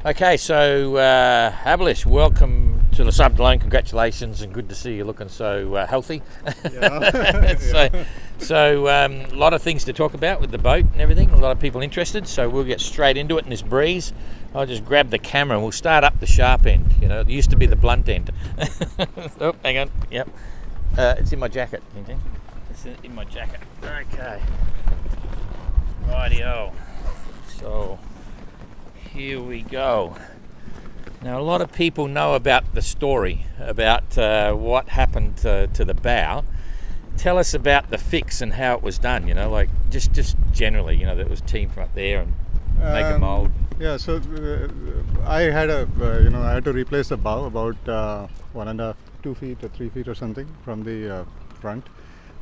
Okay, so Abhilash, welcome to the Subdalone. Congratulations, and good to see you looking so healthy. Yeah. So a lot of things to talk about with the boat and everything. A lot of people interested, so we'll get straight into it in this breeze. I'll just grab the camera and we'll start up the sharp end. You know, it used to be the blunt end. Oh, hang on. Yep. It's in my jacket. It's in my jacket. Okay. Rightio. So here we go. Now, a lot of people know about the story about what happened to the bow. Tell us about the fix and how it was done. You know, like just generally. You know, that was team from up there and make a mold. Yeah. So I had I had to replace the bow about 1.5, 2 feet or 3 feet or something from the front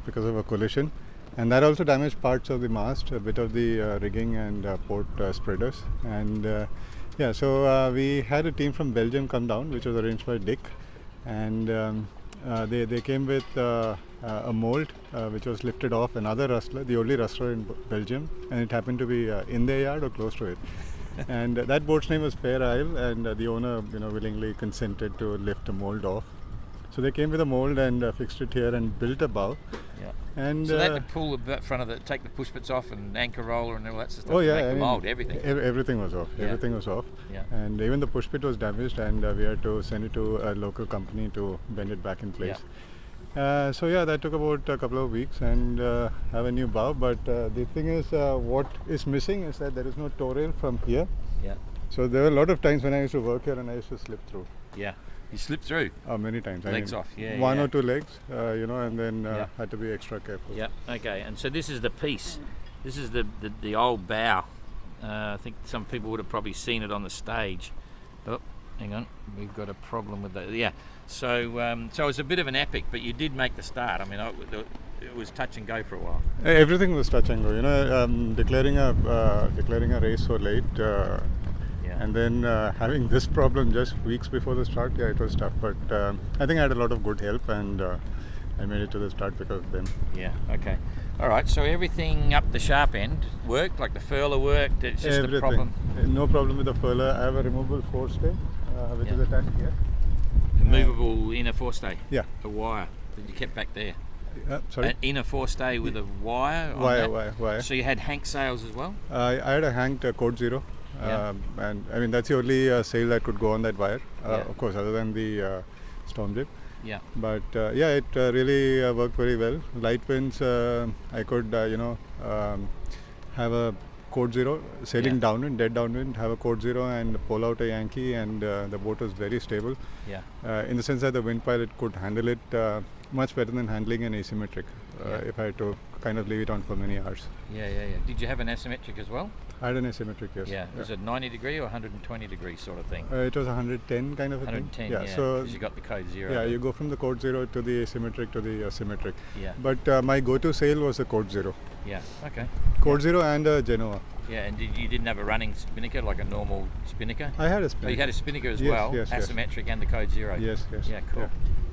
because of a collision, and that also damaged parts of the mast, a bit of the rigging and port spreaders, and so we had a team from Belgium come down, which was arranged by Dick, and they came with a mold which was lifted off another rustler, the only rustler in Belgium, and it happened to be in their yard or close to it. And that boat's name was Fair Isle, and the owner willingly consented to lift the mold off. So they came with a mold and fixed it here and built a bow. Yeah. And so they had to pull the front of take the push bits off and anchor roller and all that stuff. Oh yeah, make the mold, everything. Everything was off. Yeah. Everything was off. Yeah. And even the push bit was damaged, and we had to send it to a local company to bend it back in place. Yeah. So that took about a couple of weeks and have a new bow. But the thing is, what is missing is that there is no tow rail from here. Yeah. So there were a lot of times when I used to work here and I used to slip through. Yeah. You slipped through? Many times. Legs off, yeah. One or two legs, and then Yeah. had to be extra careful. Yeah. Okay. And so this is the piece. This is the old bow. I think some people would have probably seen it on the stage. Oh, hang on. We've got a problem with that. Yeah. So it was a bit of an epic, but you did make the start. I mean, it was touch and go for a while. Everything was touch and go. Declaring a race so late. And then having this problem just weeks before the start, it was tough. But I think I had a lot of good help, and I made it to the start because of them. Yeah, okay. All right, so everything up the sharp end worked, like the furler worked, it's just Everything. a problem? No problem with the furler. I have a removable forestay, which is attached here. A movable inner forestay? Yeah. A wire that you kept back there? Sorry? An inner forestay with a wire on Wire. So you had hank sails as well? I had a hanked Code Zero. Yeah. And I mean, that's the only sail that could go on that wire, Yeah. of course, other than the storm jib. Yeah. But it really worked very well. Light winds, I could have a Code Zero sailing downwind, dead downwind, have a Code Zero and pull out a Yankee, and the boat was very stable. Yeah. In the sense that the wind pilot could handle it much better than handling an asymmetric if I had to kind of leave it on for many hours. Yeah. Did you have an asymmetric as well? I had an asymmetric, yes. Yeah. Was it 90 degree or 120 degree sort of thing? It was 110 kind of a 110, thing. yeah. So because you got the Code Zero. yeah, you go from the Code Zero to the asymmetric to the symmetric. Yeah. But my go-to sail was the Code Zero. Yeah, okay. Code Zero and a Genoa. Yeah, and you didn't have a running spinnaker, like a normal spinnaker? I had a Oh, spinnaker. you had a spinnaker as Yes, well, yes. asymmetric and the Code Zero? Yes. Yeah, cool. Yeah.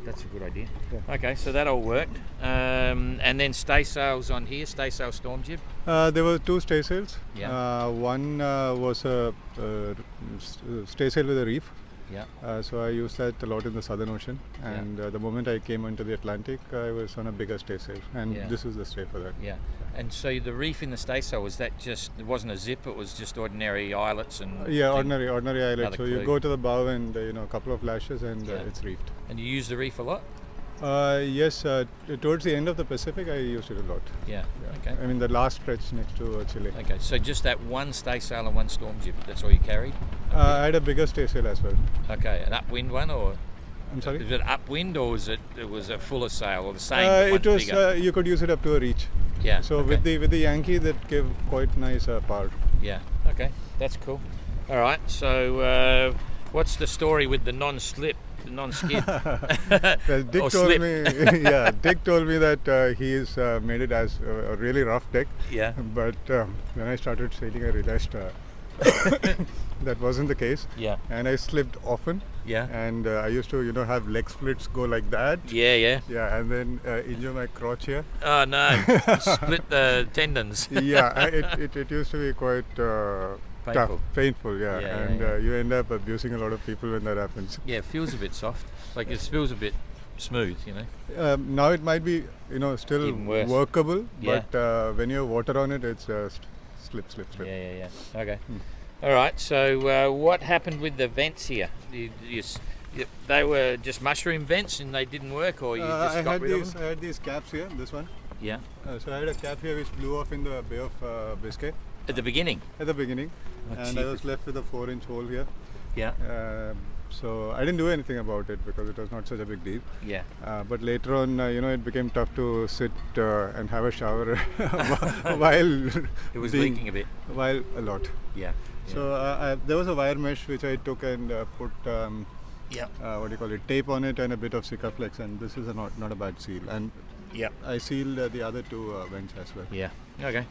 That's a good idea. Yeah. Okay, so that all worked. And then stay sails on here, stay sail storm jib? There were two stay sails. Yeah. One was a stay sail with a reef. Yeah. So I used that a lot in the Southern Ocean, and the moment I came into the Atlantic, I was on a bigger stay sail, and this is the stay for that. Yeah. And so the reef in the stay sail, was that just, it wasn't a zip, it was just ordinary eyelets and... Yeah, ordinary eyelet. Another So you clue. go to the bow and a couple of lashes and it's reefed. And you use the reef a lot? Yes, towards the end of the Pacific, I used it a lot. Yeah. Okay. I mean, the last stretch next to Chile. Okay, so just that one stay sail and one storm jib, that's all you carried? I had a bigger stay sail as well. Okay, an upwind one, or? I'm sorry? Is it upwind, or was it a fuller sail, or the same? But It one's was. bigger? You could use it up to a reach. Yeah. So okay. with the Yankee, that gave quite nice power. Yeah. Okay, that's cool. All right. So, what's the story with the non-slip, the non-skid? Well, Dick Or told slip. me. Yeah, Dick told me that he's made it as a really rough deck. Yeah. But when I started sailing, I realized that wasn't the case. Yeah. And I slipped often. Yeah. And I used to, have leg splits go like that. Yeah. Yeah, and then injure my crotch here. Oh no! Split the tendons. Yeah, it used to be quite painful. Painful, yeah. Yeah, and yeah. You end up abusing a lot of people when that happens. Yeah, it feels a bit soft. Like it feels a bit smooth, you know. Now it might be, still Even worse. workable, Yeah. but when you have water on it, it's just slip. Yeah. Okay. All right. So what happened with the vents here? They were just mushroom vents and they didn't work, or you just got rid of them? I had these caps here, this one. Yeah. So I had a cap here which blew off in the Bay of Biscay At the beginning. at the beginning, Oh, and I cheapers. was left with a 4-inch hole here. Yeah. So I didn't do anything about it because it was not such a big deal. Yeah. But later on, it became tough to sit and have a shower while It was being- leaking a bit. While a lot. Yeah. So there was a wire mesh which I took and put Yeah. tape on it and a bit of Sikaflex, and this is not a bad seal. And Yeah. I sealed the other two vents as well. Yeah. Okay.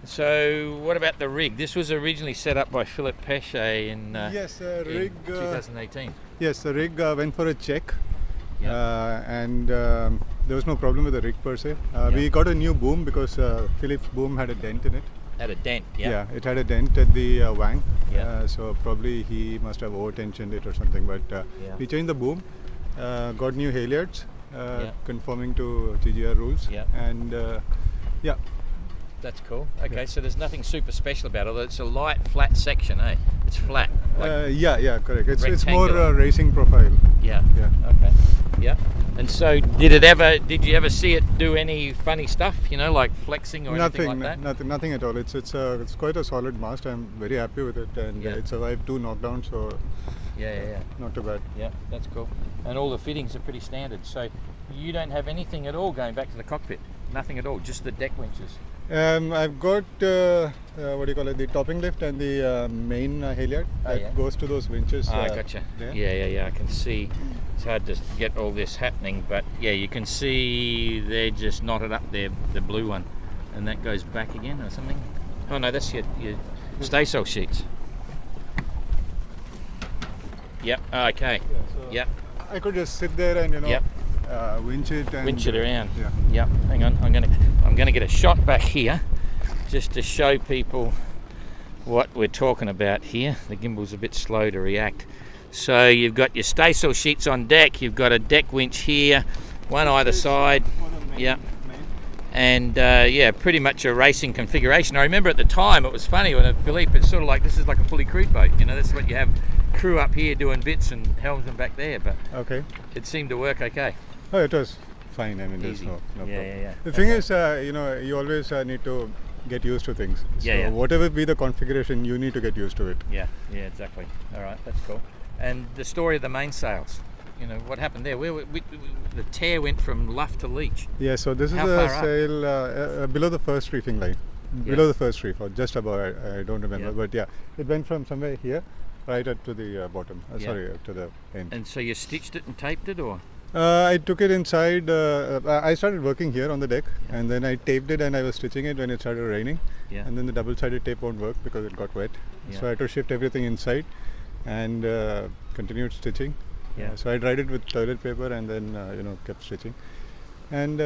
So what about the rig? This was originally set up by Philip Pesce in Yes, in rig. 2018. Yes, the rig went for a check, Yeah. and there was no problem with the rig per se. We got a new boom because Philip's boom had a dent in it. Had a dent. Yeah. It had a dent at the wang. Yeah. So probably he must have over-tensioned it or something. But we changed the boom, got new halyards, conforming to GGR rules, Yeah. and That's cool. Okay, so there's nothing super special about it. It's a light, flat section, eh? It's flat. correct. It's more rectangular. racing profile. Yeah. Yeah. Okay. Yeah. And so, did you ever see it do any funny stuff? Like flexing or anything like that? Nothing at all. It's quite a solid mast. I'm very happy with it, and Yeah. it survived 2 knockdowns, so Yeah. not too bad. Yeah, that's cool. And all the fittings are pretty standard. So you don't have anything at all going back to the cockpit? Nothing at all, just the deck winches? I've got the topping lift and the main halyard that goes to those winches. I gotcha. there. Yeah. I can see. It's hard to get all this happening, but yeah, you can see they're just knotted up there, the blue one. And that goes back again or something? Oh no, that's your staysail sheets. Yep, okay. So Yep. I could just sit there and Yep. winch it and Winch it around. Yeah. Yep. Hang on. I'm gonna get a shot back here, just to show people what we're talking about here. The gimbal's a bit slow to react. So you've got your staysail sheets on deck. You've got a deck winch here, one either side. Yep. And pretty much a racing configuration. I remember at the time it was funny when Philippe, it's sort of like this is like a fully crewed boat. That's what you have crew up here doing bits and helmsman back there. But Okay. it seemed to work okay. Oh, it was fine. I mean, there's Easy. no problem. Yeah. The thing is, you always need to get used to things. Yeah. Whatever be the configuration, you need to get used to it. Yeah, exactly. All right, that's cool. And the story of the mainsails, what happened there? The tear went from luff to leech. Yeah, so this is How a far up? sail below the first reefing line. Yeah. Below the first reef, or just above, I don't remember. Yeah. But yeah, it went from somewhere here right up to the bottom. To the end. And so you stitched it and taped it, or? I took it inside. I started working here on the deck, and then I taped it, and I was stitching it when it started raining. Yeah. And then the double-sided tape won't work because it got wet. Yeah. So I had to shift everything inside, and continued stitching. Yeah. So I dried it with toilet paper, and then kept stitching. And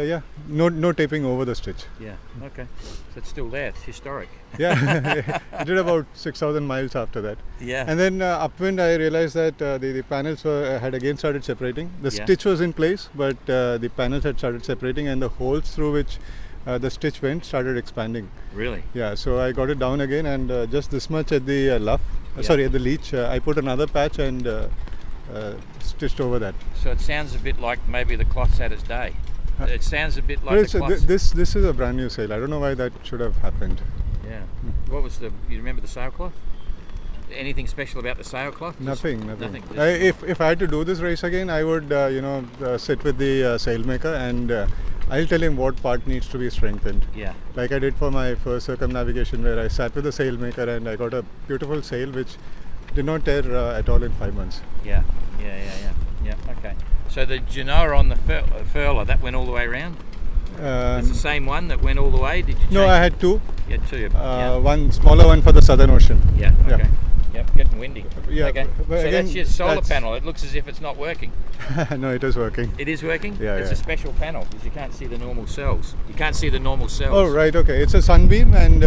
no taping over the stitch. Yeah. Okay. So it's still there. It's historic. Yeah, I did about 6,000 miles after that. Yeah. And then upwind, I realized that the panels had again started separating. The Yeah. stitch was in place, but the panels had started separating, and the holes through which the stitch went started expanding. Really? Yeah, so I got it down again, and just this much at the luff, Yeah. sorry, at the leech. I put another patch and stitched over that. So it sounds a bit like maybe the cloth's had its day. It sounds a bit like Well, the cloth's. this is a brand new sail. I don't know why that should have happened. Yeah. What was you remember the sailcloth? Anything special about the sailcloth? Nothing. Nothing. If I had to do this race again, I would sit with the sailmaker, and I'll tell him what part needs to be strengthened. Yeah. Like I did for my first circumnavigation, where I sat with the sailmaker and I got a beautiful sail which did not tear at all in 5 months. Yeah. Okay. So the Genoa on the furler, that went all the way around? It's the same one that went all the way? Did you change No, I it? had two. You had two. One smaller one for the Southern Ocean. Yeah. Okay. Yep, getting windy. Yeah, Okay. but So again, that's your solar that's- panel. It looks as if it's not working. No, it is working. It is working? Yeah, It's yeah. a special panel because you can't see the normal cells. You can't see the normal cells. Oh, right, okay. It's a sunbeam, and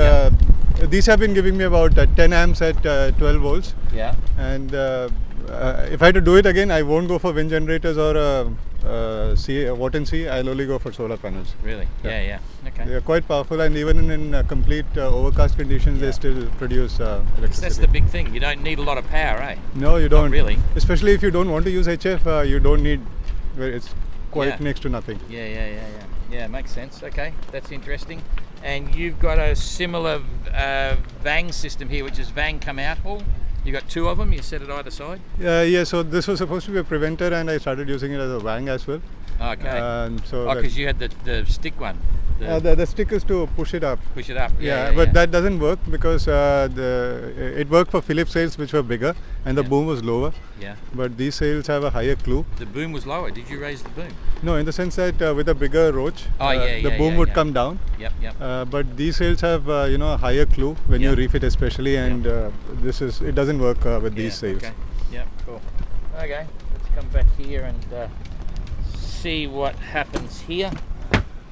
these have been giving me about 10 amps at 12 volts. Yeah. And if I had to do it again, I won't go for wind generators or watt and see. I'll only go for solar panels. Really? Yeah. Okay. They are quite powerful, and even in complete overcast conditions, Yeah. they still produce electricity. That's the big thing. You don't need a lot of power, eh? No, you don't. really. Especially if you don't want to use HF, you don't need. It's quite Yeah. next to nothing. Yeah, makes sense. Okay, that's interesting. And you've got a similar Vang system here, which is Vang come out hall. You got two of them. You set it either side. Yeah. So this was supposed to be a preventer, and I started using it as a Wang as well. Okay. So that- because you had the stick one. the stick is to push it up. Push it up. But that doesn't work because it worked for Philips sails, which were bigger, and the Yeah. boom was lower. Yeah. But these sails have a higher clue. The boom was lower. Did you raise the boom? No, in the sense that with a bigger roach, the boom would come down. Yep. But these sails have a higher clue when you Yeah. refit, especially, and it doesn't work with these sails. Okay. Yep. Cool. Okay. Let's come back here and see what happens here.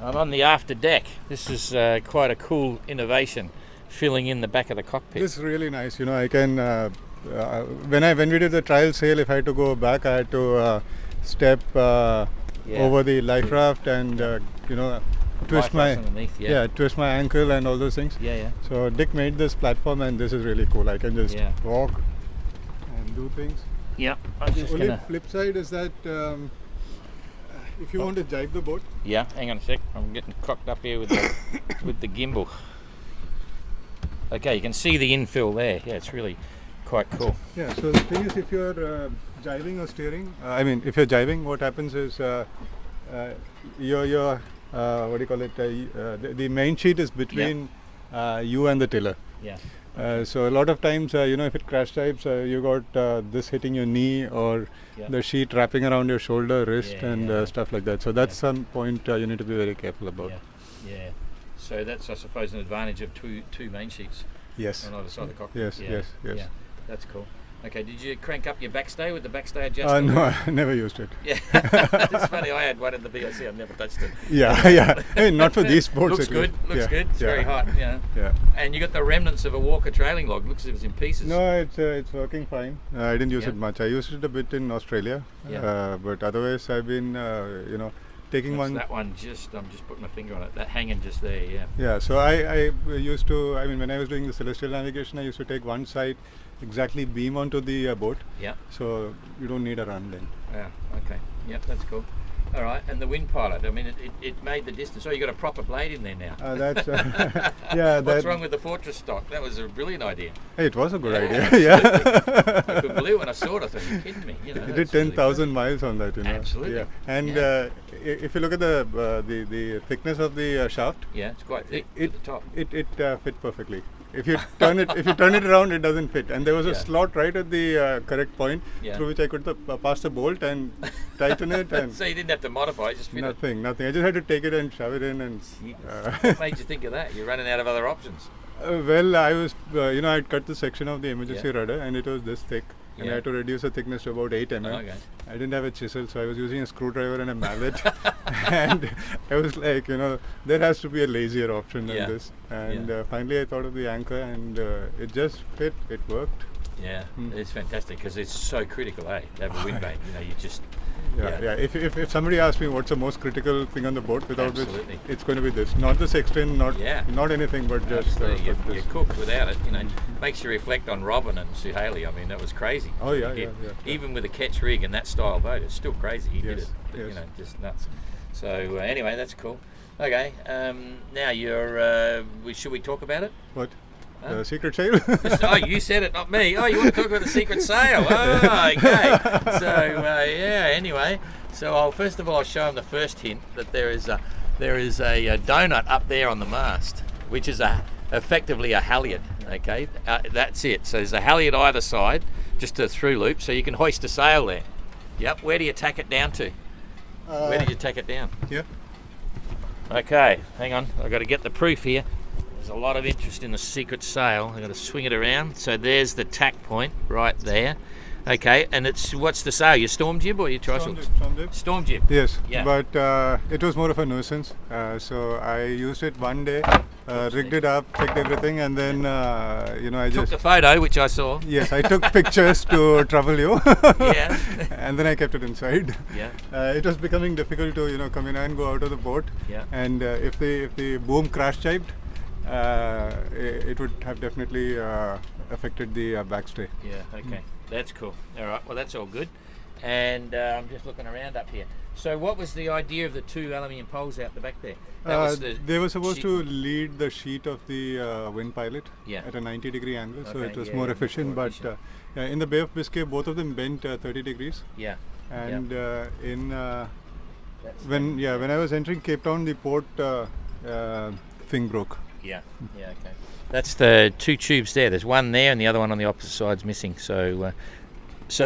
I'm on the after deck. This is quite a cool innovation, filling in the back of the cockpit. This is really nice. I can when we did the trial sail, if I had to go back, I had to step over the life raft and twist Life my raft's underneath, twist my ankle and all those things. Yeah. So Dick made this platform, and this is really cool. I can just Yeah. walk and do things. Yep. I'm The just only gonna. flip side is that if you want to jibe the boat, Yeah. Hang on a sec. I'm getting cocked up here with the gimbal. Okay, you can see the infill there. Yeah, it's really quite cool. yeah. So the thing is, if you're jibing or steering, if you're jibing, what happens is your what do you call it? The main sheet is between you and the tiller. Yeah. So a lot of times, if it crash jibes, you got this hitting your knee or Yeah. the sheet wrapping around your shoulder, wrist, Yeah, and yeah. Stuff like that. So that's some point you need to be very careful about. Yeah. So that's, I suppose, an advantage of two main sheets Yes. on either side of the cockpit. Yes, yes. Yeah, that's cool. Okay, did you crank up your backstay with the backstay adjuster? No, I never used it. Yeah, it's funny. I had one in the BOC. I've never touched it. Yeah. Not for these boats. Looks at good. least. Looks Yeah, good. It's yeah. very hot. Yeah. Yeah. And you got the remnants of a Walker trailing log. Looks as if it's in pieces. No, it's working fine. I didn't use Yeah. it much. I used it a bit in Australia, Yeah. but otherwise I've been taking That's one. that one. I'm just putting my finger on it. That hanging just there. Yeah. Yeah, so I used to. When I was doing the celestial navigation, I used to take one side exactly beam onto the boat. Yeah. So you don't need a run then. Yeah. Okay. Yep. That's cool. All right. And the wind pilot. I mean, it made the distance. Oh, you got a proper blade in there now. That's What's wrong with the Fortress stock? That was a brilliant idea. Hey, it was a good Yeah, idea. I Yeah. could believe when I saw it. I thought, "You're kidding me?" It that's did 10,000 miles on that, Absolutely. Yeah. And Yeah. if you look at the thickness of the shaft, Really good. Yeah, it's quite thick it at the top. it fit perfectly. If you turn it around, it doesn't fit. And there was a Yeah. slot right at the correct point Yeah. through which I could pass the bolt and tighten it, and So you didn't have to modify it, just fit nothing. I just had to take it and shove it in, and it. What made you think of that? You're running out of other options. well, I was I'd cut the section of the emergency Yeah. rudder, and it was this thick, and Yeah. I had to reduce the thickness to about 8 mm. Okay. I didn't have a chisel, so I was using a screwdriver and a mallet, and I was like, there has to be a lazier option than Yeah. this. And Yeah. finally, I thought of the anchor, and it just fit. It worked. Yeah, Mm. it's fantastic because it's so critical, to have a wind vane. You just Yeah. If somebody asks me what's the most critical thing on the boat, without which Absolutely. it's going to be this, not the sextant, not anything, but just Absolutely. but You're this. cooked without it. Makes you reflect on Robin and Sue Haley. I mean, that was crazy. Oh, yeah, He did. yeah. Even with a catch rig and that style boat, it's still crazy. He did Yes, it. But, yes. just nuts. So anyway, that's cool. Okay, now you're. Should we talk about it? What? Huh? The secret sail? Oh, you said it, not me. Oh, you want to talk about the secret sail? Oh, okay. So anyway, first of all I'll show him the first hint that there is a donut up there on the mast, which is effectively a halyard. Okay, that's it. So there's a halyard either side, just a through loop, so you can hoist a sail there. Yep. Where do you tack it down to? Where did you tack it down? Yeah. Okay, hang on. I've got to get the proof here. There's a lot of interest in the secret sail. I'm going to swing it around. So there's the tack point right there. Okay, and what's the sail? Your storm jib or your trysail? Storm jib. Storm jib. Yes, Yeah. but it was more of a nuisance. So I used it one day, rigged it up, checked everything, and then I Took just the photo, which I saw. yes, I took pictures to trouble you. Yeah. And then I kept it inside. Yeah. It was becoming difficult to come in and go out of the boat. Yeah. And if the boom crash jibed, it would have definitely affected the backstay. Yeah, okay. That's cool. All right, well, that's all good. And I'm just looking around up here. So what was the idea of the two aluminium poles out the back there? That was They were supposed sheet- to lead the sheet of the wind pilot Yeah. at a 90-degree angle, so Okay, it was yeah, more yeah, efficient. more But efficient. in the Bay of Biscay, both of them bent 30 degrees. Yeah. And in That's when I was entering Cape Town, the port thing broke. Yeah, okay. That's the two tubes there. There's one there and the other one on the opposite side's missing. So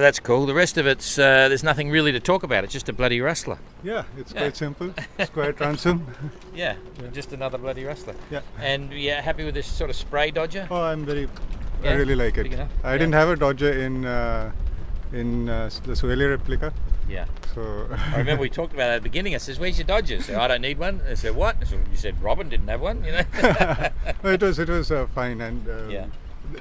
that's cool. The rest of it's, there's nothing really to talk about. It's just a bloody rustler. Yeah, it's quite simple. Square transom. Yeah, just another bloody rustler. Yeah. And happy with this sort of spray dodger? Oh, I Yeah, really like big it. enough. I Yeah. didn't have a Dodger in the Sueli replica, Yeah. so I remember we talked about that at the beginning. I says, "Where's your Dodgers?" I said, "I don't need one." I said, "What?" I said, "You said Robin didn't have one, you know." no, it was fine, and Yeah.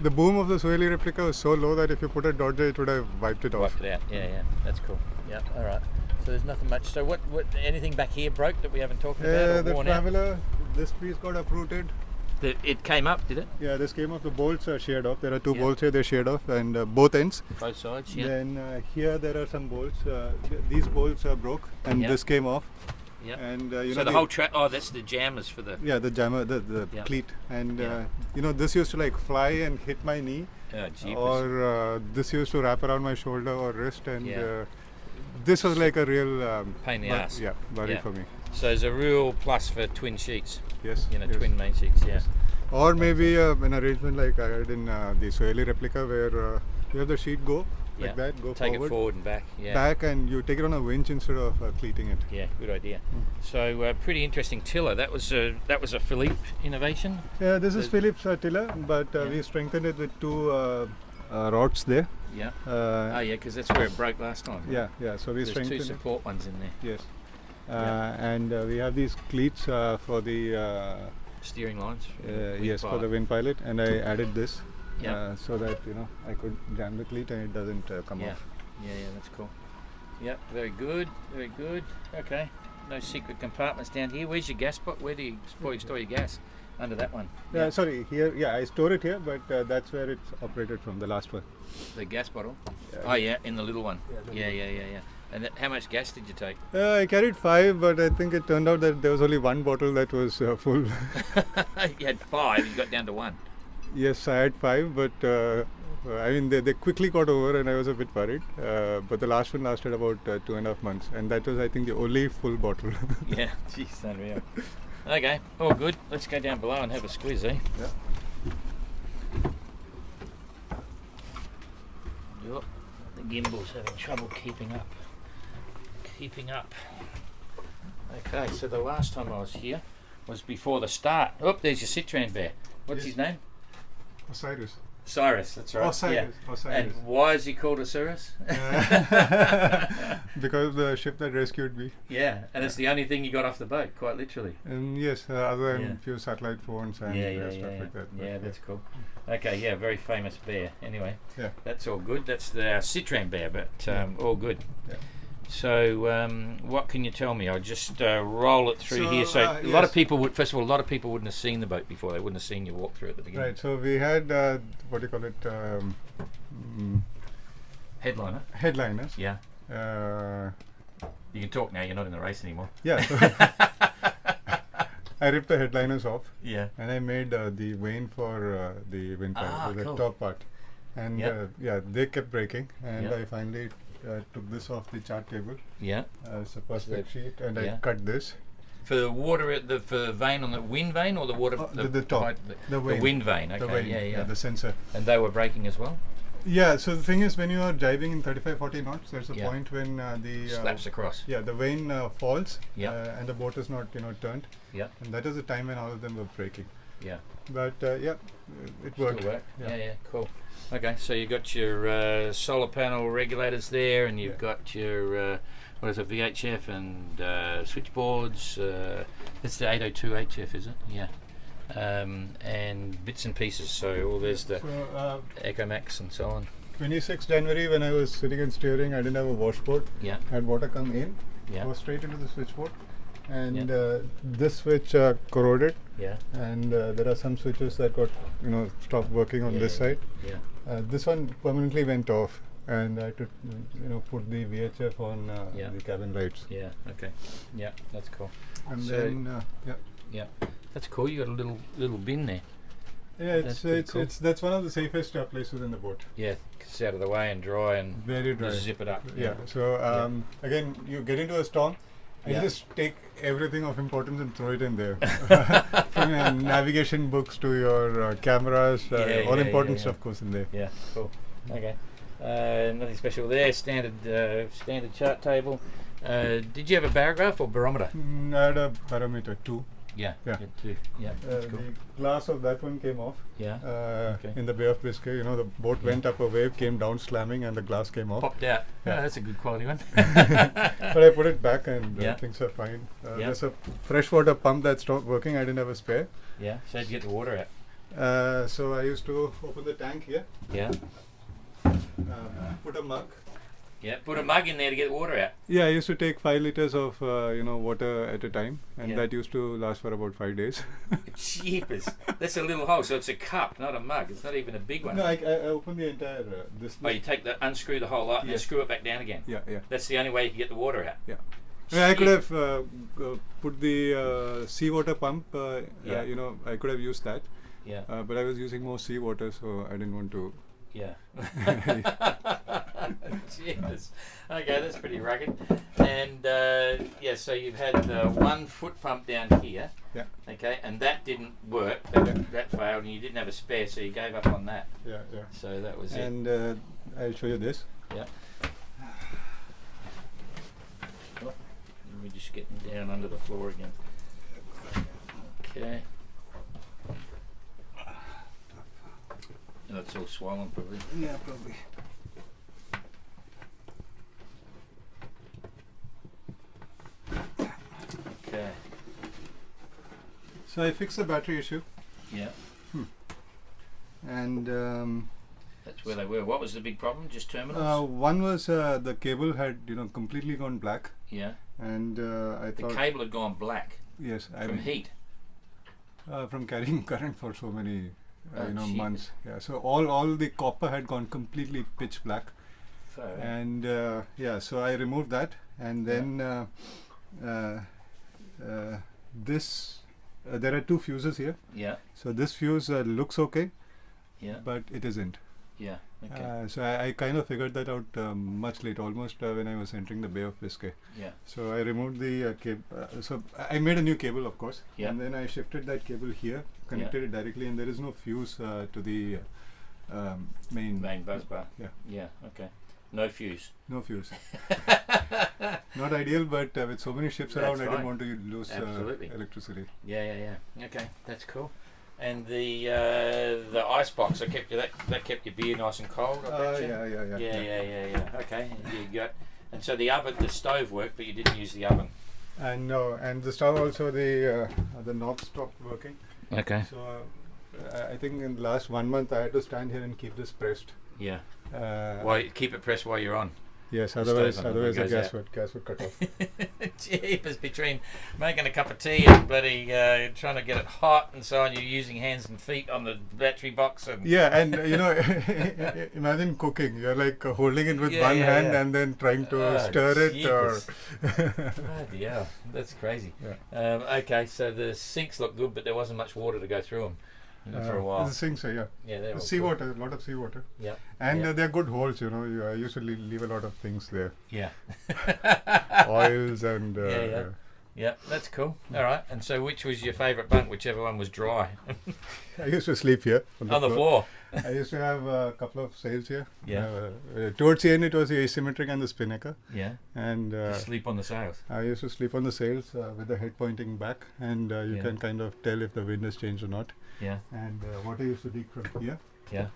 the boom of the Sueli replica was so low that if you put a Dodger, it would have wiped it off. Wiped it out. Yeah, that's cool. Yeah, all right. So there's nothing much. So what anything back here broke that we haven't talked about or The worn out? Traveller, this piece got uprooted. It came up, did it? Yeah, this came off. The bolts are sheared off. There are two Yeah. bolts here. They're sheared off, and both ends. Both sides. Yeah. Then here there are some bolts. These bolts broke, and Yeah. this came off. Yeah. And So the whole track. Oh, that's the jammers for the. yeah, the jammer, the Yeah. cleat, and Yeah. this used to like fly and hit my knee, Oh, jeepers. or this used to wrap around my shoulder or wrist, and Yeah. this was like a real Pain in the ass. Yeah, worry Yeah. for me. So there's a real plus for twin sheets. Yes, yes. Twin main sheets. Yeah. Or maybe an arrangement like I had in the Sueli replica, where you have the sheet go Yeah. like that, go Take forward, it forward and back. Yeah. back, and you take it on a winch instead of cleating it. Yeah, good idea. So pretty interesting tiller. That was a Philippe innovation. Yeah, this is The- Phillips tiller, but Yeah. we strengthened it with two rods there. Yeah. Uh, Oh yeah, because that's where it broke last time. Right? yeah, so we There's strengthened two it. support ones in there. Yes. Yeah. And we have these cleats for the Steering lines. yes, for the wind pilot, and I added this Yeah. so that I could jam the cleat and it doesn't come Yeah. off. Yeah, that's cool. Yep, very good, very good. Okay, no secret compartments down here. Where's your gas pot? Where do you store your gas? Under that one. Yeah, sorry, here. Yeah, I store it here, but that's where it's operated from, the last one. The gas bottle. Yeah. Oh yeah, in the little one. Yeah, the Yeah. And how much gas did you take? I carried 5, but I think it turned out that there was only one bottle that was full. You had 5. You got down to 1. Yes, I had 5, but I mean they quickly got over, and I was a bit worried. But the last one lasted about 2.5 months, and that was, I think, the only full bottle. Yeah, jeez, unreal. Okay, all good. Let's go down below and have a squeeze, eh? Yeah. Yep. The gimbal's having trouble keeping up. Okay, so the last time I was here was before the start. Oh, there's your Citroen bear. What's Yes. his name? Osiris. Cyrus, that's right. Osiris. Yeah. Osiris. And why is he called Osiris? Because the ship that rescued me. Yeah, and it's the only thing you got off the boat, quite literally. And yes, other than Yeah. few satellite phones and stuff like that. But Yeah, that's cool. Okay, yeah, very famous bear. Anyway, Yeah. that's all good. That's the Citroen bear, but all good. Yeah. So, what can you tell me? I'll just roll it through So, here. So, a lot of yes. people would. First of all, a lot of people wouldn't have seen the boat before. They wouldn't have seen you walk through at the beginning. Right. So we had what do you call it? Headliner. Headliners. Yeah. Uh, You can talk now. You're not in the race anymore. yeah. So I ripped the headliners off, Yeah. and I made the vane for the wind pilot, the cool. top part. And Yep. they kept breaking, and Yep. I finally took this off the chart table Yeah. as a perspective sheet, and Yeah. I cut this. For the water, for the vane on the wind vane, or the water, The top, the vane. wind vane. Okay. The vane, Yeah. the sensor. And they were breaking as well. Yeah, so the thing is, when you are driving in 35-40 knots, there's a Yeah. point when the Slaps across. yeah, the vane falls, Yeah. and the boat is not turned, Yeah. and that is the time when all of them were breaking. Yeah. But it worked. Still work. Yeah, cool. Okay, so you got your solar panel regulators there, and you've got your what is it, VHF and switchboards. It's the 802 HF, is it? Yeah. And bits and pieces. So there's the Echo Max and so on. 26 January, when I was sitting and steering, I didn't have a washboard. Yeah. I had water come in, Yeah. go straight into the switchboard, and this switch corroded. Yeah. And there are some switches that got stopped working on this side. Yeah. This one permanently went off, and I had to put the VHF on the cabin lights. Yeah. Okay. Yeah, that's cool. And So- then Yeah, that's cool. You got a little bin there. yeah, That's pretty cool. that's one of the safest places in the boat. Yeah, it's out of the way and dry and Very dry. just zip it up. Yeah. So again, you get into a storm, and Yeah. just take everything of importance and throw it in there. From your navigation books to your cameras, all important stuff goes in there. Yeah, cool. Okay. Nothing special there. Standard chart table. Did you have a barograph or barometer? I had a parameter 2. Yeah. Yeah. Good too. Yeah. That's cool. The glass of that one came off. Yeah. Okay. In the Bay of Biscay, the boat went up a wave, came down slamming, and the glass came off. Popped out. Yeah. Oh, that's a good quality one. But I put it back, and Yeah. things are fine. Yeah. There's a freshwater pump that stopped working. I didn't have a spare. Yeah. So how'd you get the water out? So I used to open the tank here, Yeah. put a mug. Yeah. Put a mug in there to get the water out. Yeah, I used to take 5 liters of water at a time, and Yeah. that used to last for about 5 days. Jeepers. That's a little hole, so it's a cup, not a mug. It's not even a big one. No, I opened the entire this. Oh, you unscrew the whole lot and then Yes. screw it back down again. Yeah. That's the only way you can get the water out. Yeah. I could have put the seawater pump. I could have used that, Yeah. but I was using more seawater, so I didn't want to. Yeah. Jeepers. Okay, that's pretty rugged. And so you've had 1 foot pump down here. Yeah. Okay, and that didn't work. That failed, and you didn't have a spare, so you gave up on that. Yeah. So that was it. And I'll show you this. Yeah. Oh, we're just getting down under the floor again. Okay. Oh, it's all swollen, probably. Yeah, probably. Okay. So I fixed the battery issue, Yeah. and That's where they were. What was the big problem? Just terminals? one was the cable had completely gone black, Yeah. and I The thought cable had gone black yes, from heat. from carrying current for so many Oh, months. Yeah, so all the copper had gone completely pitch black, and so I removed that, and then this there are 2 fuses here. Yeah. So this fuse looks okay, Yeah. but it isn't. Yeah. Okay. So I kind of figured that out much late, almost when I was entering the Bay of Biscay. Yeah. So I removed the cable. So I made a new cable, of course, Yeah. and then I shifted that cable here, connected it directly, and there is no fuse to the main buzz bar. Yeah. Yeah. Okay. No fuse. No fuse. Not ideal, but with so many ships That's around, I fine. didn't want to lose Absolutely. electricity. Yeah. Okay, that's cool. And the ice box, that kept your beer nice and cold. I bet you? Yeah. Okay, and so the oven, the stove worked, but you didn't use the oven. And no, and the stove also, the knob stopped working. Okay. So I think in the last 1 month I had to stand here and keep this pressed. Yeah. Why keep it pressed while you're on? Yes, otherwise stove the goes gas out. would cut off. Jeepers, between making a cup of tea and bloody trying to get it hot and so on, you're using hands and feet on the battery box and Yeah, and imagine cooking. You're like holding it with one hand and then trying to stir it. Jeepers. Bloody hell, that's crazy. Yeah. Okay, so the sinks look good, but there wasn't much water to go through them for a while. The sinks, yeah. Yeah, they're all Seawater, a lot of seawater. Yeah. And they're good holes, I used to leave a lot of things there. Yeah. Oils and... Yeah, that's cool. All right. And so which was your favourite bunk, whichever one was dry? I used to sleep here. On the floor. I used to have a couple of sails here. Yeah. Towards the end, it was the asymmetric and the spinnaker. Yeah. And sleep on the sails. I used to sleep on the sails with the head pointing back, and you can kind of tell if the wind has changed or not. Yeah. And water used to leak from here. Yeah.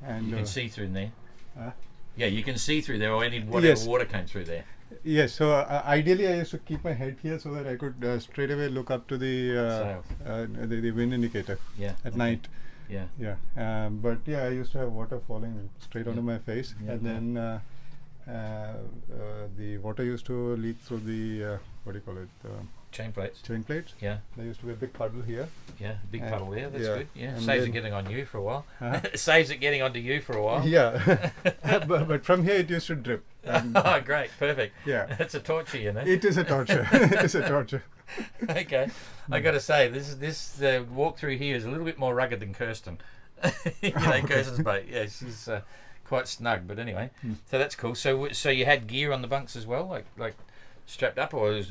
And You can see through in there. uh, Yeah, you can see through there, or any whatever Yes. water came through there. yes, so ideally I used to keep my head here so that I could straight away look up to Sails. the wind indicator Yeah. at night. Yeah. Yeah, but yeah, I used to have water falling straight onto my face, Yeah. and then the water used to leak through the what do you call it? Chain plates. Chain plates. Yeah. There used to be a big puddle here. Yeah. Big And- puddle there. That's yeah. good. Yeah. And Saves it then- getting on you for a while. Huh? Saves it getting onto you for a while. Yeah, but from here it used to drip. And Oh, great. Perfect. yeah, That's a torture, you know. it is a torture. It is a torture. Okay. I got to say, this walk through here is a little bit more rugged than Kirsten. You know, Kirsten's boat. Yeah, she's quite snug. But anyway, so that's cool. So you had gear on the bunks as well, like strapped up, or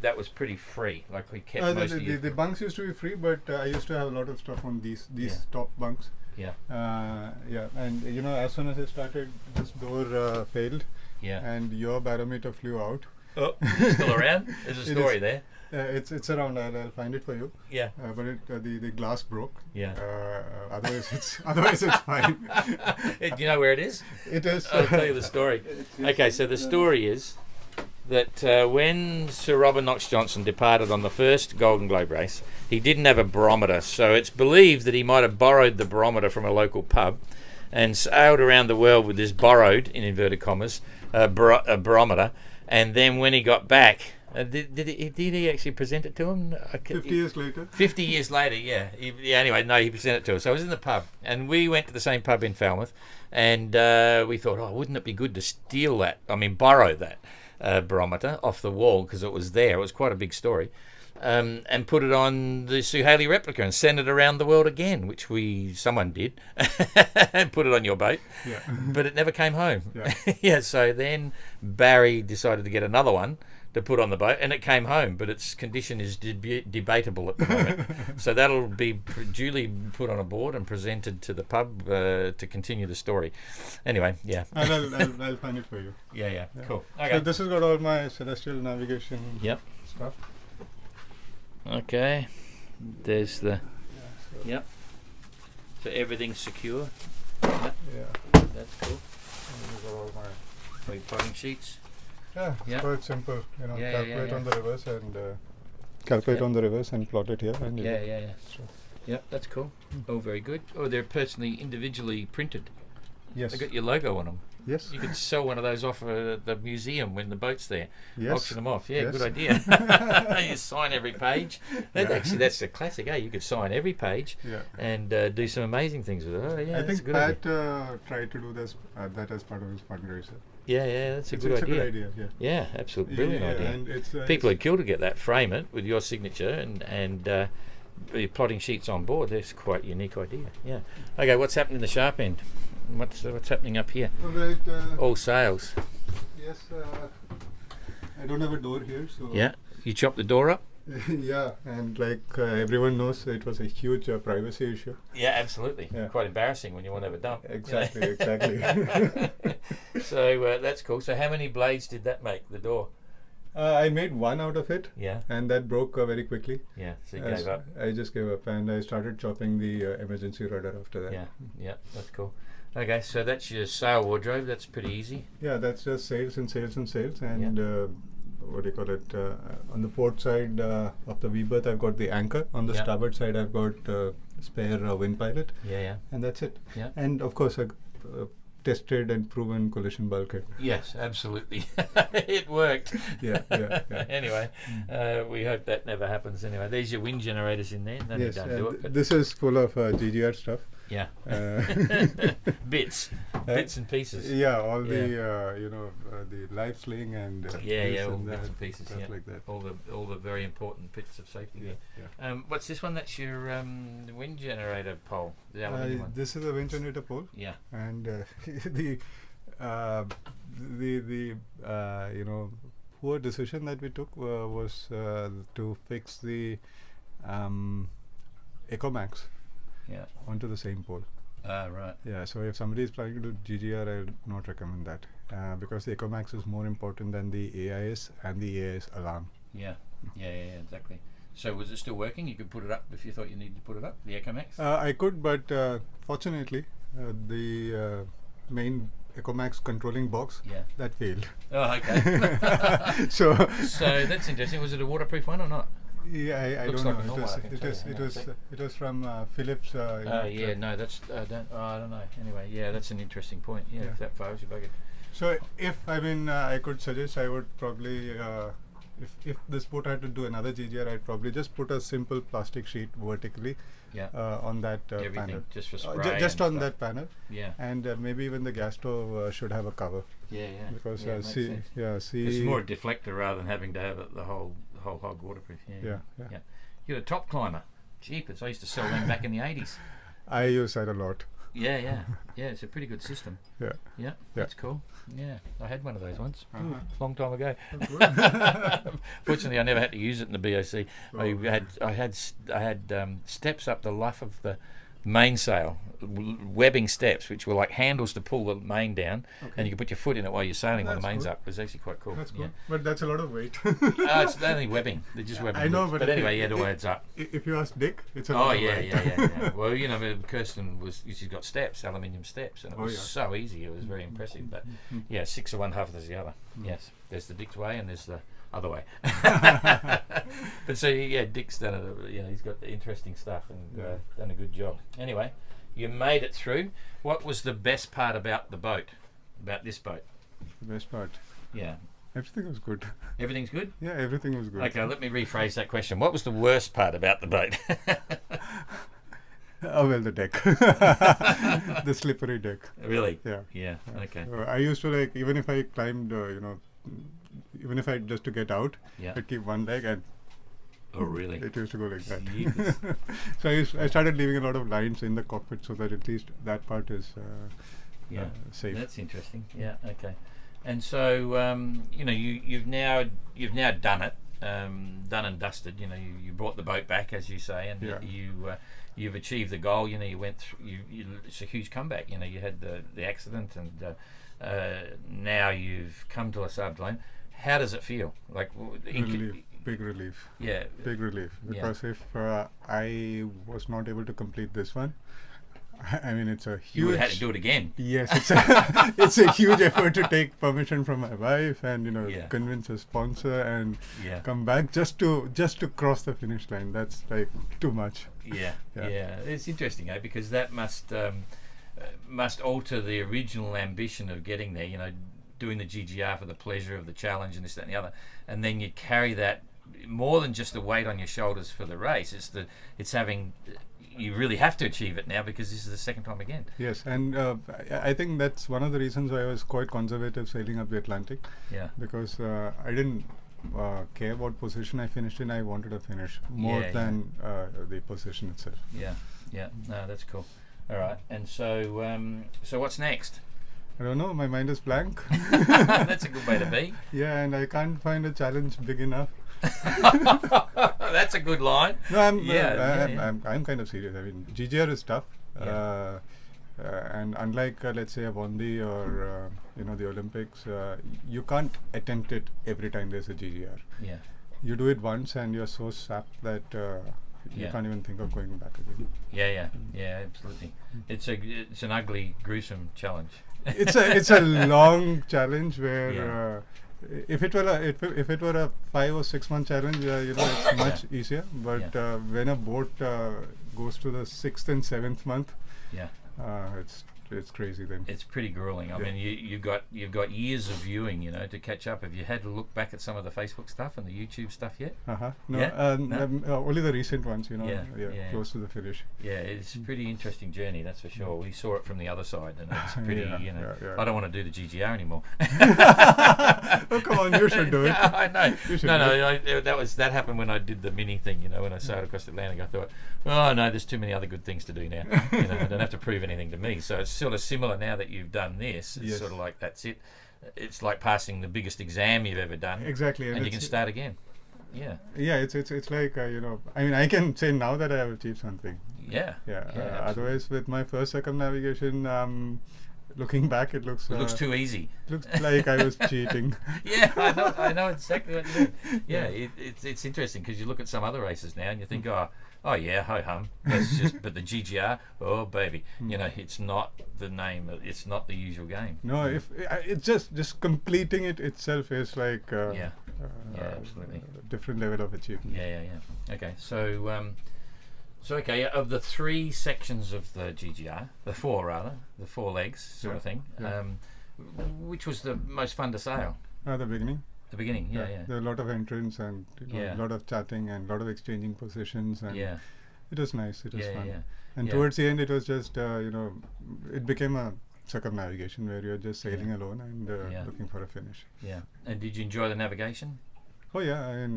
that was pretty free. Like we kept most of The bunks used to be free, but I used to have a lot of stuff on these Yeah. top bunks. Yeah. Yeah, and you know, as soon as I started, this door failed, Yeah. and your barometer flew out. Oh, still around? There's a It story is. there. It's around. I'll find it for you. Yeah. But the glass broke. Yeah. Otherwise it's fine. Do you know where it is? It is. I'll tell you the story. Okay, so the story is that when Sir Robert Knox Johnson departed on the first Golden Globe race, he didn't have a barometer, so it's believed that he might have borrowed the barometer from a local pub and sailed around the world with this borrowed, in inverted commas, a barometer, and then when he got back, did he actually present it to him? 50 years later. 50 years later, yeah. Anyway, no, he presented it to us. So I was in the pub, and we went to the same pub in Falmouth, and we thought, oh, wouldn't it be good to steal that? I mean, borrow that barometer off the wall, because it was there. It was quite a big story. And put it on the Sue Haley replica and send it around the world again, which someone did, and put it on your boat. Yeah. But it never came home. Yeah. Yeah, so then Barry decided to get another one to put on the boat, and it came home, but its condition is debatable at the moment. So that'll be duly put on a board and presented to the pub to continue the story. Anyway, yeah. And I'll find it for you. Yeah, cool. So Okay. this has got all my celestial navigation Yep. stuff. Okay. There's the. So, Yep. So everything's secure. yeah. That's cool. And these are all my. Big plotting sheets. Yeah, it's Yeah. quite simple. You know, Yeah, calculate yeah. on the reverse and calculate Yep. on the reverse and plot it here. And Yeah. Yep, that's cool. Oh, very good. Oh, they're personally, individually printed. Yes. They got your logo on them. Yes. You could sell one of those off at the museum when the boat's there. Yes. Auction them off. Yeah, Yes. good idea. You sign every page. Actually, that's a classic. You could sign every page Yeah. and do some amazing things with it. Oh, yeah, I that's a think good idea. Pat tried to do that as part of his fundraiser. Yeah, that's a It's good a idea. good idea. Yeah. Yeah, absolutely brilliant Yeah, idea. And it's People it's, would kill to get that, frame it with your signature and your plotting sheets on board. That's quite a unique idea. Yeah. Okay, what's happening in the sharp end? What's happening up here? all right. All sails. Yes. I don't have a door here, so. Yeah. You chop the door up? Yeah, and like everyone knows, it was a huge privacy issue. Yeah, absolutely. Yeah. Quite embarrassing when you want to have a dump. Exactly, exactly. So that's cool. So how many blades did that make, the door? I made one out of it, Yeah, and that broke very quickly. yeah. So you As- gave up. I just gave up, and I started chopping the emergency rudder after that. Yeah, that's cool. Okay, so that's your sail wardrobe. That's pretty easy. Yeah, that's just sails and sails and sails, and what do you call it? On the port side of the V berth, I've got the anchor. On the Yeah. starboard side, I've got spare wind pilot, Yeah. and that's it. Yeah. And of course, a tested and proven collision bulkhead. Yes, absolutely. It worked. Yeah. Anyway, we hope that never happens. Anyway, there's your wind generators in there. No, Yes, don't do it. and But this is full of GGR stuff. yeah, bits and pieces. Yeah, all the the life sling and Yeah, this all and bits that, and pieces. stuff Yeah, like that. all the very important bits of safety. Yeah, There. What's this one? That's your wind generator pole. The aluminium one. This is a wind generator pole, Yeah. and the poor decision that we took was to fix the Ecomax Yeah. onto the same pole. Right. Yeah, so if somebody is planning to do GGR, I would not recommend that because the Ecomax is more important than the AIS and the AIS alarm. Yeah, exactly. So was it still working? You could put it up if you thought you needed to put it up, the EcoMax? I could, but fortunately, the main EcoMax controlling box that failed. Oh, okay. So that's interesting. Was it a waterproof one or not? yeah, I Looks don't like a know. normal, I can tell you. Hang on a sec. It was from Philips. Yeah, no, that's I don't know. Anyway, yeah, that's an interesting point. Yeah, if that fails, you bugger. So if I could suggest, I would probably if this boat had to do another GGR, I'd probably just put a simple plastic sheet vertically on that Everything panel. just for spray. Just and on stuff. that panel. Yeah. And maybe even the gas stove should have a cover. Yeah, yeah. Because makes sense. It's more a deflector rather than having to have it the whole hog waterproof. Yeah. You're a top climber. Jeepers, I used to sell them back in the 80s. I use that a lot. Yeah. It's a pretty good system. Yeah, that's cool. Yeah, I had one of those once, long time ago. Fortunately, I never had to use it in the BOC. I had steps up the luff of the mainsail, webbing steps, which were like handles to pull the main down, and you could put your foot in it while you're sailing while the main's up. It was actually quite cool. That's cool, but that's a lot of weight. It's only webbing. They're just webbing. I know, but anyway, it all adds up. If you ask Dick, it's a lot of weight. Yeah. Well, you know, Kirsten she's got steps, aluminium steps, and it was so easy. It was very impressive. But yeah, 6 of one, half of the other. Yes, there's the Dick's way, and there's the other way. But so yeah, Dick's done he's got interesting stuff and done a good job. Anyway, you made it through. What was the best part about the boat? About this boat? The best part. Yeah. Everything was good. Everything's good? Yeah, everything was good. Okay, let me rephrase that question. What was the worst part about the boat? Oh well, the deck, the slippery deck. Really? Yeah. Okay. I used to even if I climbed, even if I just to get out, I'd keep one leg and. Oh really? It used to go like that. So I started leaving a lot of lines in the cockpit so that at least that part is safe. That's interesting. Yeah. Okay. And so you've now done it, done and dusted. You brought the boat back, as you say, and you've achieved the goal. You went through. It's a huge comeback. You had the accident, and now you've come to La Sable. How does it feel? Like Big relief. Yeah. Big relief. Because if I was not able to complete this one, I mean, it's a huge. You would have had to do it again. Yes, it's a huge effort to take permission from my wife and convince a sponsor and come back just to cross the finish line. That's like too much. Yeah. It's interesting, because that must alter the original ambition of getting there. Doing the GGR for the pleasure of the challenge and this, that, and the other, and then you carry that more than just the weight on your shoulders for the race. You really have to achieve it now because this is the second time again. Yes, and I think that's one of the reasons why I was quite conservative sailing up the Atlantic. Yeah. Because I didn't care what position I finished in. I wanted to finish more than the position itself. Yeah. No, that's cool. All right, and so what's next? I don't know. My mind is blank. That's a good way to be. Yeah, and I can't find a challenge big enough. That's a good line. No, I'm kind of serious. I mean, GGR is tough, and unlike let's say a Bondi or the Olympics, you can't attempt it every time there's a GGR. Yeah. You do it once, and you're so sapped that you can't even think of going back again. Yeah, absolutely. It's an ugly, gruesome challenge. It's a long challenge where if it were a 5 or 6 month challenge, it's much easier. But when a boat goes to the 6th and 7th month, it's crazy then. It's pretty grueling. I mean, you've got years of viewing, to catch up. Have you had to look back at some of the Facebook stuff and the YouTube stuff yet? Only the recent ones, close to the finish. Yeah, it's a pretty interesting journey, that's for sure. We saw it from the other side, and it's pretty. I don't want to do the GGR anymore. Oh come on, you should do it. I know. That happened when I did the mini thing. When I sailed across the Atlantic, I thought, oh no, there's too many other good things to do now. I don't have to prove anything to me. So it's sort of similar now that you've done this. It's sort of like that's it. It's like passing the biggest exam you've ever done. Exactly, and you can start again. Yeah. Yeah, it's like I mean, I can say now that I have achieved something. Yeah. Otherwise, with my first circumnavigation, looking back, it looks. It looks too easy. Looks like I was cheating. Yeah, I know exactly what you mean. Yeah, it's interesting because you look at some other races now and you think, oh yeah, ho hum. That's just, but the GGR, oh baby, you know, it's not the name. It's not the usual game. No, if it's just completing it itself is like Yeah, absolutely. a different level of achievement. Yeah. Okay, so okay, of the 3 sections of the GGR, the 4 legs sort of thing. Yeah. Which was the most fun to sail? The beginning. The beginning, yeah. There were a lot of entrants and a lot of chatting and a lot of exchanging positions, and it was nice. It was fun. And towards the end, it was just it became a circumnavigation where you're just sailing alone and looking for a finish. Yeah. And did you enjoy the navigation? Oh yeah,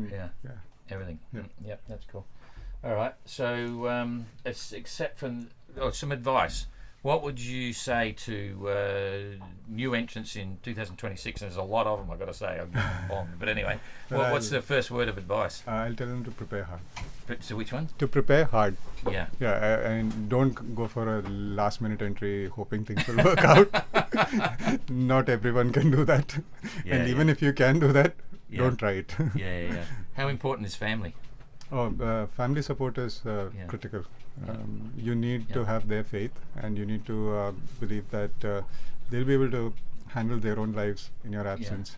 Everything. Yeah. Yep, that's cool. All right. So, except for some advice. What would you say to new entrants in 2026? And there's a lot of them, I've got to say. But anyway, what's the first word of advice? I'll tell them to prepare hard. So which one? To prepare hard. Yeah. Yeah, and don't go for a last-minute entry hoping things will work out. Not everyone can do that. And even if you can do that, don't try it. Yeah. How important is family? Family support is critical. You need to have their faith, and you need to believe that they'll be able to handle their own lives in your absence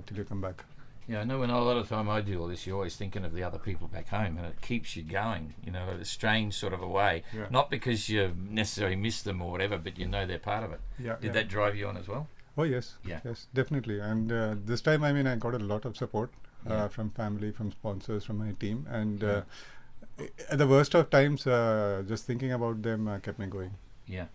till you come back. Yeah, I know when a lot of the time I do all this, you're always thinking of the other people back home, and it keeps you going, in a strange sort of a way. Yeah. Not because you necessarily miss them or whatever, but you know they're part of it. Did that drive you on as well? Oh, yes. Yes, definitely. And this time, I got a lot of support from family, from sponsors, from my team. And at the worst of times, just thinking about them kept me going. Yeah.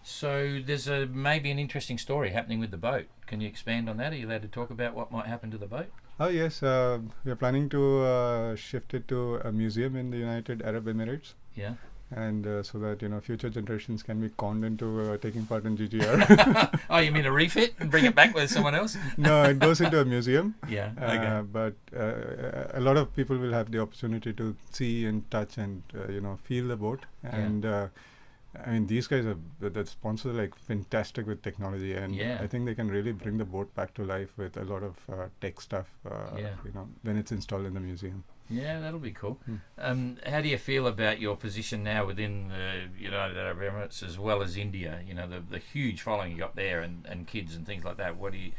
So there's maybe an interesting story happening with the boat. Can you expand on that? Are you allowed to talk about what might happen to the boat? Oh yes, we are planning to shift it to a museum in the United Arab Emirates. Yeah. And so that future generations can be conned into taking part in GGR. Oh, you mean a refit and bring it back with someone else? No, it goes into a museum. Yeah. Okay. But a lot of people will have the opportunity to see and touch and feel the boat. And these guys the sponsors are like fantastic with technology, and I think they can really bring the boat back to life with a lot of tech stuff. When it's installed in the museum. Yeah, that'll be cool. How do you feel about your position now within the United Arab Emirates as well as India? The huge following you got there and kids and things like that. What do you,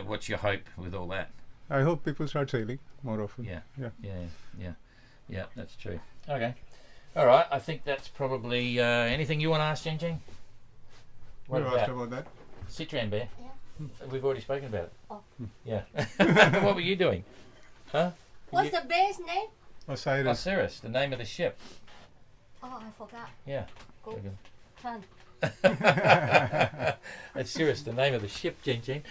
what's your hope with all that? I hope people start sailing more often. Yeah, that's true. Okay. All right, I think that's probably anything you want to ask, Jing? What about that? Citran Bear. Yeah. We've already spoken about it. Oh. Yeah. What were you doing? Huh? What's the bear's name? Osiris. Osiris, the name of the ship. Oh, I forgot. Yeah. Go. Turn. Osiris, the name of the ship, Jing.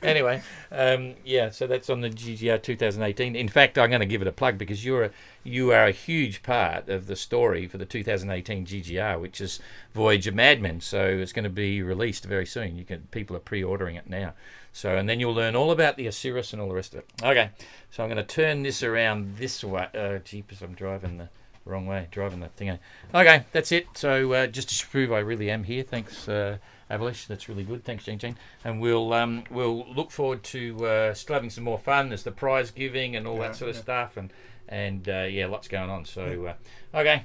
Anyway, so that's on the GGR 2018. In fact, I'm going to give it a plug because you are a huge part of the story for the 2018 GGR, which is Voyage of Madmen. So it's going to be released very soon. People are pre-ordering it now. So, and then you'll learn all about the Osiris and all the rest of it. Okay, so I'm going to turn this around this way. Jeepers, I'm driving the wrong way, driving that thing. Okay, that's it. So just to prove I really am here, thanks Abhilash, that's really good. Thanks, Jing. And we'll look forward to still having some more fun. There's the prize giving and all that sort of stuff, and lots going on. So okay.